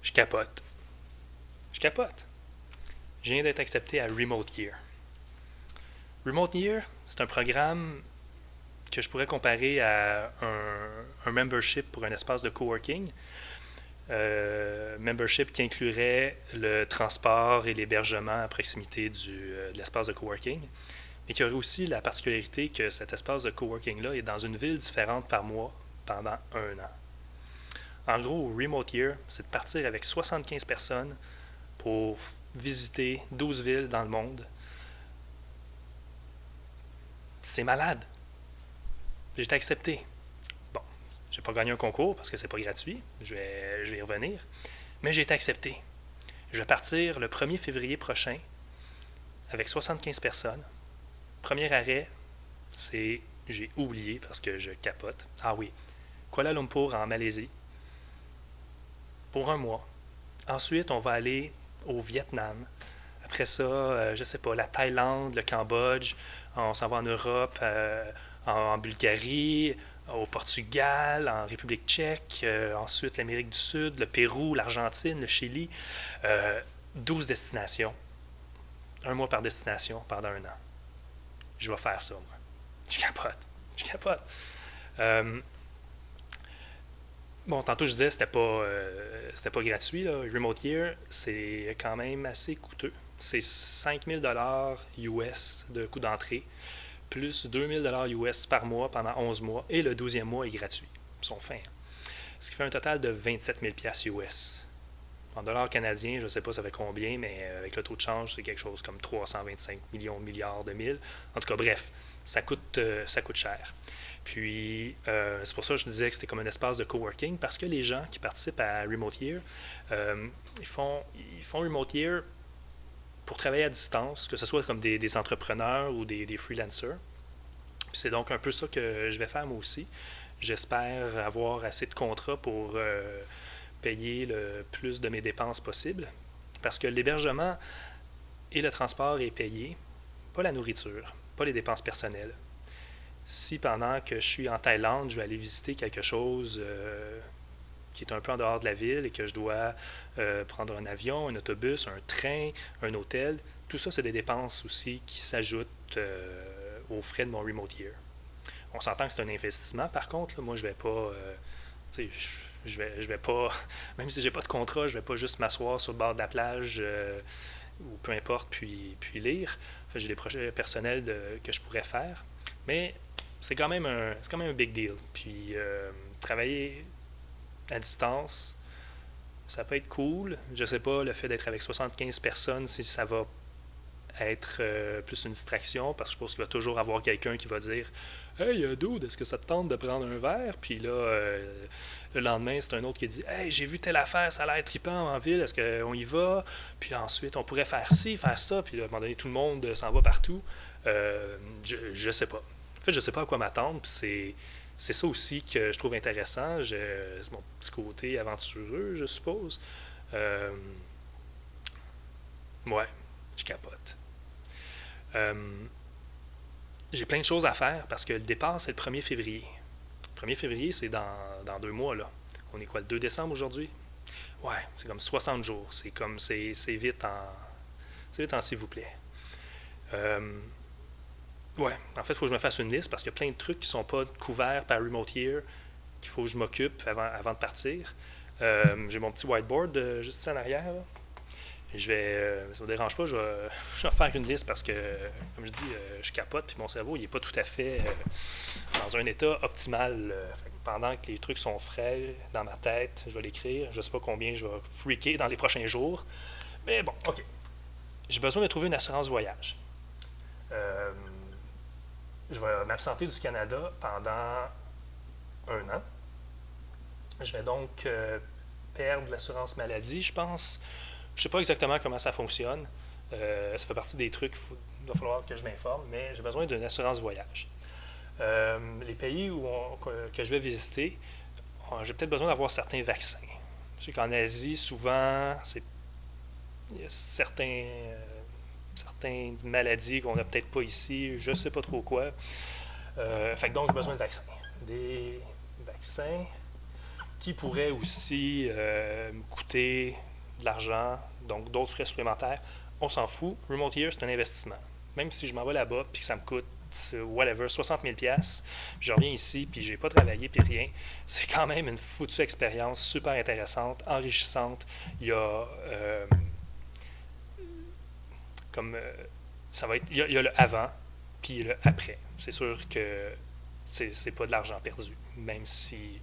Je capote. Je capote. Je viens d'être accepté à Remote Year. Remote Year, c'est un programme que je pourrais comparer à un membership pour un espace de coworking. Membership qui inclurait le transport et l'hébergement à proximité de l'espace de coworking, mais qui aurait aussi la particularité que cet espace de coworking-là est dans une ville différente par mois pendant un an. En gros, Remote Year, c'est de partir avec 75 personnes pour visiter 12 villes dans le monde. C'est malade. J'ai été accepté. Bon, j'ai pas gagné un concours parce que c'est pas gratuit. Je vais y revenir. Mais j'ai été accepté. Je vais partir le 1er février prochain avec 75 personnes. Premier arrêt, c'est j'ai oublié parce que je capote. Ah oui, Kuala Lumpur en Malaisie pour un mois. Ensuite, on va aller au Vietnam. Après ça, je sais pas, la Thaïlande, le Cambodge. On s'en va en Europe, en Bulgarie, au Portugal, en République tchèque, ensuite l'Amérique du Sud, le Pérou, l'Argentine, le Chili. 12 destinations. Un mois par destination pendant un an. Je vais faire ça, moi. Je capote. Je capote. Euh, bon, tantôt je disais c'était pas gratuit. Là. Remote Year, c'est quand même assez coûteux. C'est 5000$ US de coût d'entrée, plus 2000$ US par mois pendant 11 mois, et le 12e mois est gratuit. Ils sont fins. Ce qui fait un total de 27 000$ US. En dollars canadiens, je ne sais pas ça fait combien, mais avec le taux de change, c'est quelque chose comme 325 millions de milliards de mille. En tout cas, bref, ça coûte cher. Puis, c'est pour ça que je disais que c'était comme un espace de coworking, parce que les gens qui participent à Remote Year, ils font Remote Year pour travailler à distance, que ce soit comme des entrepreneurs ou des freelancers. Puis c'est donc un peu ça que je vais faire moi aussi. J'espère avoir assez de contrats pour payer le plus de mes dépenses possible. Parce que l'hébergement et le transport est payé, pas la nourriture, pas les dépenses personnelles. Si pendant que je suis en Thaïlande, je vais aller visiter quelque chose qui est un peu en dehors de la ville et que je dois prendre un avion, un autobus, un train, un hôtel, tout ça, c'est des dépenses aussi qui s'ajoutent aux frais de mon Remote Year. On s'entend que c'est un investissement, par contre, là, moi, je vais pas. Je vais pas. Même si j'ai pas de contrat, je vais pas juste m'asseoir sur le bord de la plage ou peu importe, puis lire. Enfin, j'ai des projets personnels que je pourrais faire. Mais c'est quand même un big deal. Puis travailler à distance, ça peut être cool. Je sais pas, le fait d'être avec 75 personnes, si ça va être plus une distraction, parce que je pense qu'il va toujours avoir quelqu'un qui va dire Hey, dude, est-ce que ça te tente de prendre un verre? Puis là, le lendemain, c'est un autre qui dit Hey, j'ai vu telle affaire, ça a l'air trippant en ville, est-ce qu'on y va? Puis ensuite, on pourrait faire ci, faire ça. Puis là, à un moment donné, tout le monde s'en va partout. Je sais pas. En fait, je sais pas à quoi m'attendre. Puis c'est ça aussi que je trouve intéressant. C'est mon petit côté aventureux, je suppose. Euh, ouais, je capote. Euh, j'ai plein de choses à faire parce que le départ, c'est le 1er février. Le 1er février, c'est dans 2 mois, là. On est quoi, le 2 décembre aujourd'hui? Ouais, c'est comme 60 jours. C'est vite en. C'est vite en s'il vous plaît. Euh, ouais, en fait, il faut que je me fasse une liste parce qu'il y a plein de trucs qui sont pas couverts par Remote Year qu'il faut que je m'occupe avant de partir. J'ai mon petit whiteboard juste ici en arrière, là. Je vais, ça ne me dérange pas, je vais faire une liste parce que, comme je dis, je capote, puis mon cerveau, il n'est pas tout à fait dans un état optimal. Pendant que les trucs sont frais dans ma tête, je vais l'écrire. Je ne sais pas combien je vais freaker dans les prochains jours. Mais bon, OK. J'ai besoin de trouver une assurance voyage. Euh, je vais m'absenter du Canada pendant un an. Je vais donc perdre l'assurance maladie, je pense. Je ne sais pas exactement comment ça fonctionne. Ça fait partie des trucs, il va falloir que je m'informe, mais j'ai besoin d'une assurance voyage. Les pays que je vais visiter, j'ai peut-être besoin d'avoir certains vaccins. Je sais qu'en Asie, souvent, il y a certaines maladies qu'on n'a peut-être pas ici, je ne sais pas trop quoi. Fait que donc, j'ai besoin de vaccins. Des vaccins qui pourrait aussi me coûter de l'argent, donc d'autres frais supplémentaires. On s'en fout. Remote Year, c'est un investissement. Même si je m'en vais là-bas puis que ça me coûte whatever, 60 000 $, je reviens ici puis j'ai pas travaillé puis rien, c'est quand même une foutue expérience super intéressante, enrichissante. Il y a comme ça va être, il y a le avant puis le après. C'est sûr que c'est pas de l'argent perdu, même si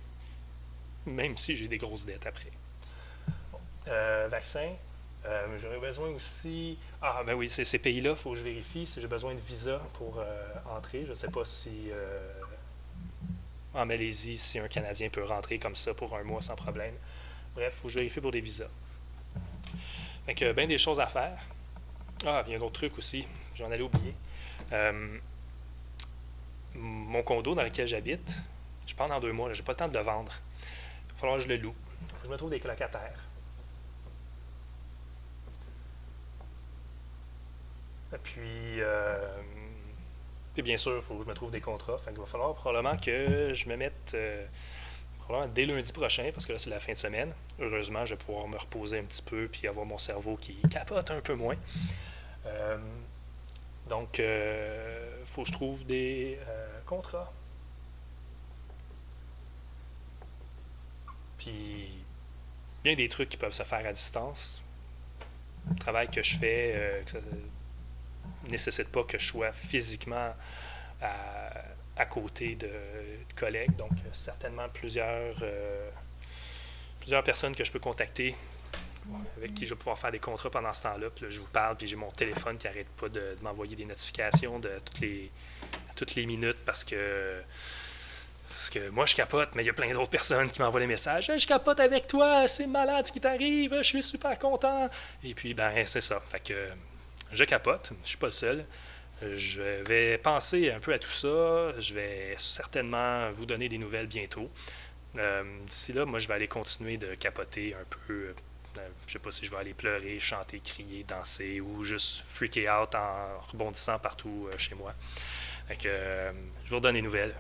j'ai des grosses dettes après. Vaccin, j'aurais besoin aussi. Ah, ben oui, ces pays-là, il faut que je vérifie si j'ai besoin de visa pour entrer. Je ne sais pas si en Malaisie, si un Canadien peut rentrer comme ça pour un mois sans problème. Bref, il faut que je vérifie pour des visas. Fait que, bien des choses à faire. Ah, il y a un autre truc aussi, j'en allais oublier. Mon condo dans lequel j'habite, je pars dans 2 mois, j'ai pas le temps de le vendre. Il va falloir que je le loue. Il faut que je me trouve des colocataires. Puis bien sûr, il faut que je me trouve des contrats. Fait qu'il va falloir probablement que je me mette probablement dès lundi prochain, parce que là, c'est la fin de semaine. Heureusement, je vais pouvoir me reposer un petit peu puis avoir mon cerveau qui capote un peu moins. Donc, il faut que je trouve des contrats. Puis, bien des trucs qui peuvent se faire à distance. Le travail que je fais, que ça ne nécessite pas que je sois physiquement à côté de collègues. Donc, certainement plusieurs personnes que je peux contacter avec qui je vais pouvoir faire des contrats pendant ce temps-là. Puis là, je vous parle, puis j'ai mon téléphone qui n'arrête pas de m'envoyer des notifications de toutes les minutes parce que moi, je capote, mais il y a plein d'autres personnes qui m'envoient des messages. Hey, je capote avec toi, c'est malade ce qui t'arrive, je suis super content. Et puis, ben, c'est ça. Fait que je capote, je suis pas le seul. Je vais penser un peu à tout ça. Je vais certainement vous donner des nouvelles bientôt. D'ici là, moi, je vais aller continuer de capoter un peu. Je sais pas si je vais aller pleurer, chanter, crier, danser ou juste freaker out en rebondissant partout chez moi. Fait que je vous redonne des nouvelles.